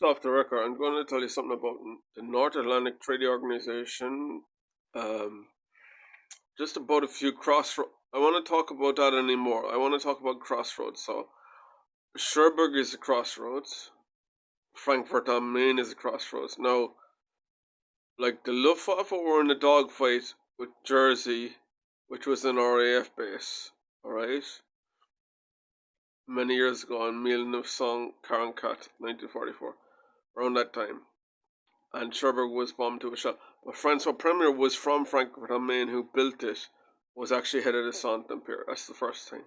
Off the record, I'm going to tell you something about the North Atlantic Treaty Organization. Um, just about a few crossroads. I want to talk about that anymore. I want to talk about crossroads. So, Cherbourg is a crossroads. Frankfurt am Main is a crossroads. Now, like the Luftwaffe were in a dogfight with Jersey, which was an RAF base, alright? Many years ago in 1944, 1944, around that time. And Cherbourg was bombed to a shell. But Francois Premier was from Frankfurt am Main, who built it, was actually head of the Saint-Empire. That's the first thing.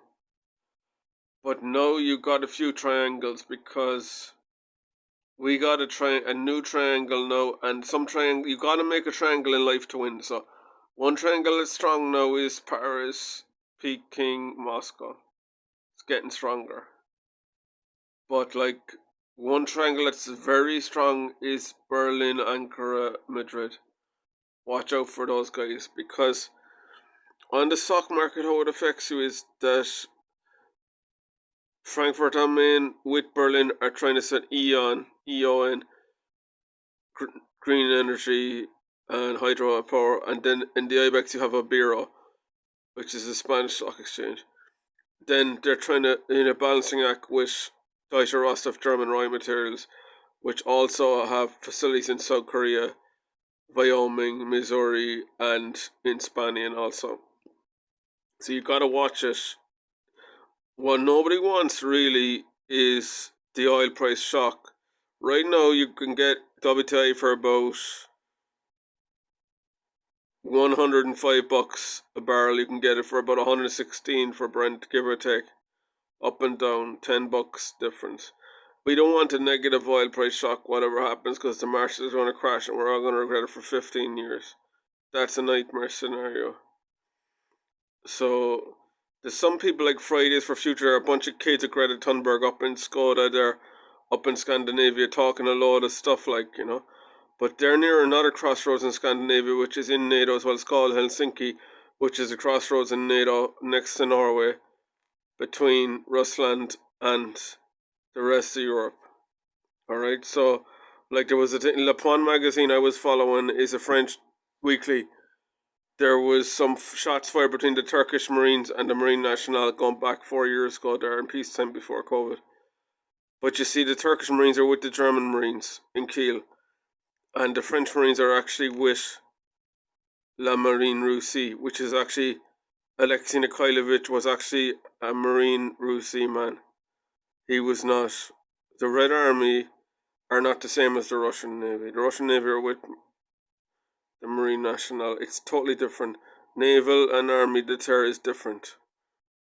But now you got a few triangles because we got a new triangle now, and some triangle you got to make a triangle in life to win. So one triangle that's strong now is Paris, Peking, Moscow. It's getting stronger. But like one triangle that's very strong is Berlin, Ankara, Madrid. Watch out for those guys because on the stock market, how it affects you is that Frankfurt am Main with Berlin are trying to set EON, green energy and hydropower, and then in the IBEX you have Ibero, which is a Spanish stock exchange. Then they're trying to, in a balancing act with Deutsche Rohstoff, German raw materials, which also have facilities in South Korea, Wyoming, Missouri, and in Spain also. So you gotta watch it. What nobody wants really is the oil price shock. Right now you can get WTI for about $105 a barrel. You can get it for about 116 for Brent, give or take. Up and down, $10 difference. We don't want a negative oil price shock, whatever happens, because the market is going to crash and we're all going to regret it for 15 years. That's a nightmare scenario. So there's some people like Fridays for Future, a bunch of kids at Greta Thunberg up in Skoda there, up in Scandinavia, talking a lot of stuff like. But they're near another crossroads in Scandinavia, which is in NATO as well. It's called Helsinki, which is a crossroads in NATO next to Norway, between Rusland and the rest of Europe. Alright, so like there was Le Point magazine I was following is a French weekly. There was some shots fired between the Turkish Marines and the Marine Nationale going back 4 years ago there in peacetime before COVID. But you see, the Turkish Marines are with the German Marines in Kiel, and the French Marines are actually with La Marine Russie, which is actually Alexei Nikolaevich was actually a Marine Russie man. He was not. The Red Army are not the same as the Russian Navy. The Russian Navy are with the Marine Nationale. It's totally different. Naval and Army, the terror is different.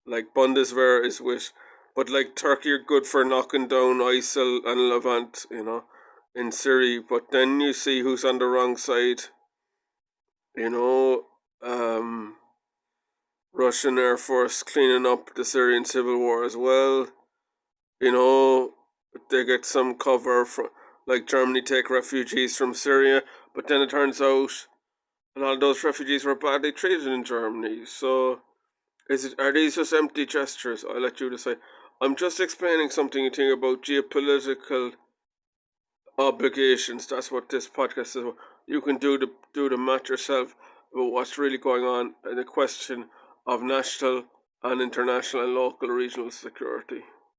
Like Bundeswehr is with, but like Turkey are good for knocking down ISIL and Levant, in Syria. But then you see who's on the wrong side. You know, Russian Air Force cleaning up the Syrian civil war as well. You know, they get some cover from, like Germany take refugees from Syria, but then it turns out a lot of those refugees were badly treated in Germany. So, are these just empty gestures? I'll let you decide. I'm just explaining something you think about geopolitical obligations. That's what this podcast is about. You can do the math yourself about what's really going on in the question of national and international and local regional security.